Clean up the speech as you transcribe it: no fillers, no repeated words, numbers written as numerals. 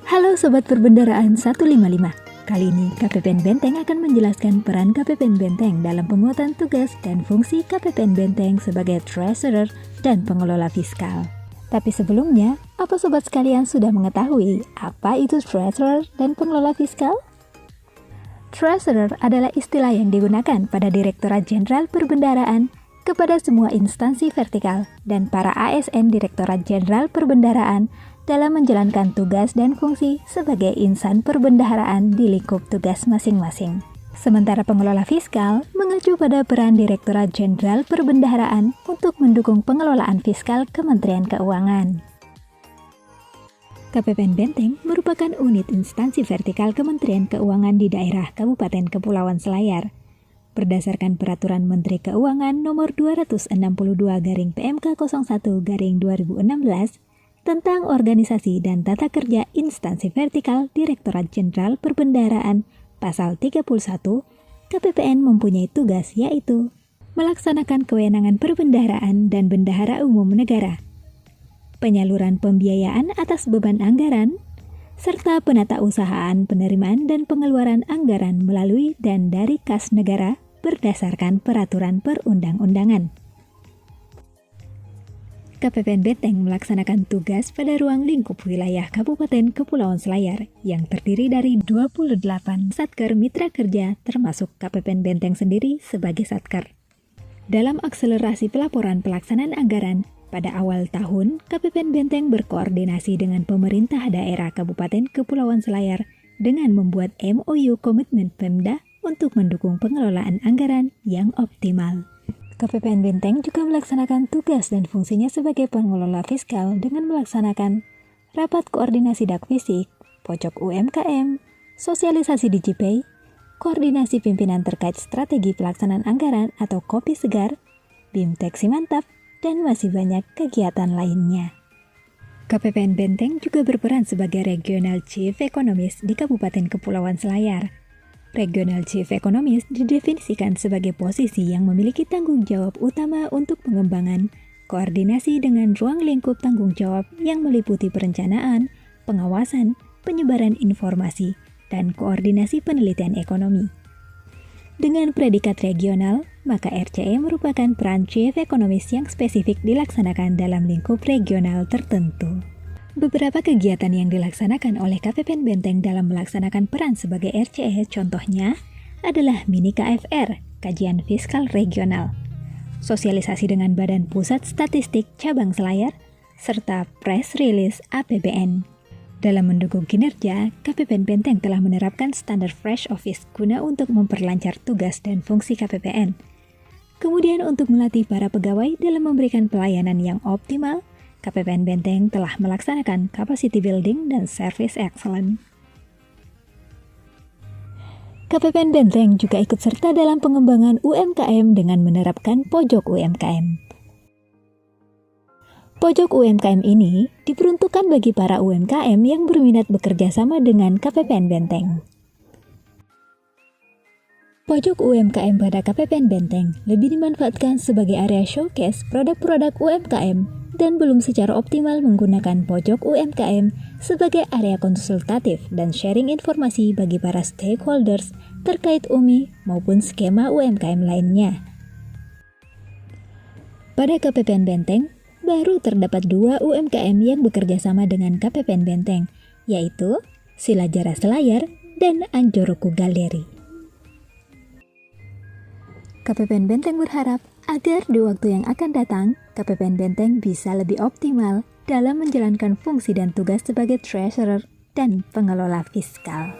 Halo Sobat Perbendaharaan 155. Kali ini KPPN Benteng akan menjelaskan peran KPPN Benteng dalam pemuatan tugas dan fungsi KPPN Benteng sebagai treasurer dan pengelola fiskal. Tapi sebelumnya, apa Sobat sekalian sudah mengetahui apa itu treasurer dan pengelola fiskal? Treasurer adalah istilah yang digunakan pada Direktorat Jenderal Perbendaharaan kepada semua instansi vertikal dan para ASN Direktorat Jenderal Perbendaharaan dalam menjalankan tugas dan fungsi sebagai insan perbendaharaan di lingkup tugas masing-masing. Sementara pengelola fiskal mengacu pada peran Direktorat Jenderal Perbendaharaan untuk mendukung pengelolaan fiskal Kementerian Keuangan. KPPN Benteng merupakan unit instansi vertikal Kementerian Keuangan di daerah Kabupaten Kepulauan Selayar. Berdasarkan Peraturan Menteri Keuangan Nomor 262/PMK01/2016 tentang organisasi dan tata kerja instansi vertikal Direktorat Jenderal Perbendaharaan Pasal 31, KPPN mempunyai tugas yaitu melaksanakan kewenangan perbendaharaan dan bendahara umum negara, penyaluran pembiayaan atas beban anggaran, serta penatausahaan penerimaan dan pengeluaran anggaran melalui dan dari kas negara berdasarkan peraturan perundang-undangan. KPPN Benteng melaksanakan tugas pada ruang lingkup wilayah Kabupaten Kepulauan Selayar yang terdiri dari 28 Satker Mitra Kerja termasuk KPPN Benteng sendiri sebagai Satker. Dalam akselerasi pelaporan pelaksanaan anggaran, pada awal tahun KPPN Benteng berkoordinasi dengan pemerintah daerah Kabupaten Kepulauan Selayar dengan membuat MOU komitmen Pemda untuk mendukung pengelolaan anggaran yang optimal. KPPN Benteng juga melaksanakan tugas dan fungsinya sebagai pengelola fiskal dengan melaksanakan rapat koordinasi Dakfisik, pojok UMKM, sosialisasi DigiPay, koordinasi pimpinan terkait strategi pelaksanaan anggaran atau Kopi Segar, BIMTEK Simantap, dan masih banyak kegiatan lainnya. KPPN Benteng juga berperan sebagai Regional Chief Economist di Kabupaten Kepulauan Selayar. Regional Chief Economist didefinisikan sebagai posisi yang memiliki tanggung jawab utama untuk pengembangan, koordinasi dengan ruang lingkup tanggung jawab yang meliputi perencanaan, pengawasan, penyebaran informasi, dan koordinasi penelitian ekonomi. Dengan predikat regional, maka RCE merupakan peran Chief Economist yang spesifik dilaksanakan dalam lingkup regional tertentu. Beberapa kegiatan yang dilaksanakan oleh KPPN Benteng dalam melaksanakan peran sebagai RCE contohnya adalah Mini KFR, Kajian Fiskal Regional, sosialisasi dengan Badan Pusat Statistik Cabang Selayar, serta press release APBN. Dalam mendukung kinerja, KPPN Benteng telah menerapkan standar Fresh Office guna untuk memperlancar tugas dan fungsi KPPN. Kemudian untuk melatih para pegawai dalam memberikan pelayanan yang optimal, KPPN Benteng telah melaksanakan capacity building dan service excellence. KPPN Benteng juga ikut serta dalam pengembangan UMKM dengan menerapkan pojok UMKM. Pojok UMKM ini diperuntukkan bagi para UMKM yang berminat bekerja sama dengan KPPN Benteng. Pojok UMKM pada KPPN Benteng lebih dimanfaatkan sebagai area showcase produk-produk UMKM dan belum secara optimal menggunakan pojok UMKM sebagai area konsultatif dan sharing informasi bagi para stakeholders terkait UMI maupun skema UMKM lainnya. Pada KPPN Benteng, baru terdapat 2 UMKM yang bekerja sama dengan KPPN Benteng, yaitu Silajara Selayar dan Anjoroku Galeri. KPPN Benteng berharap agar di waktu yang akan datang, KPPN Benteng bisa lebih optimal dalam menjalankan fungsi dan tugas sebagai treasurer dan pengelola fiskal.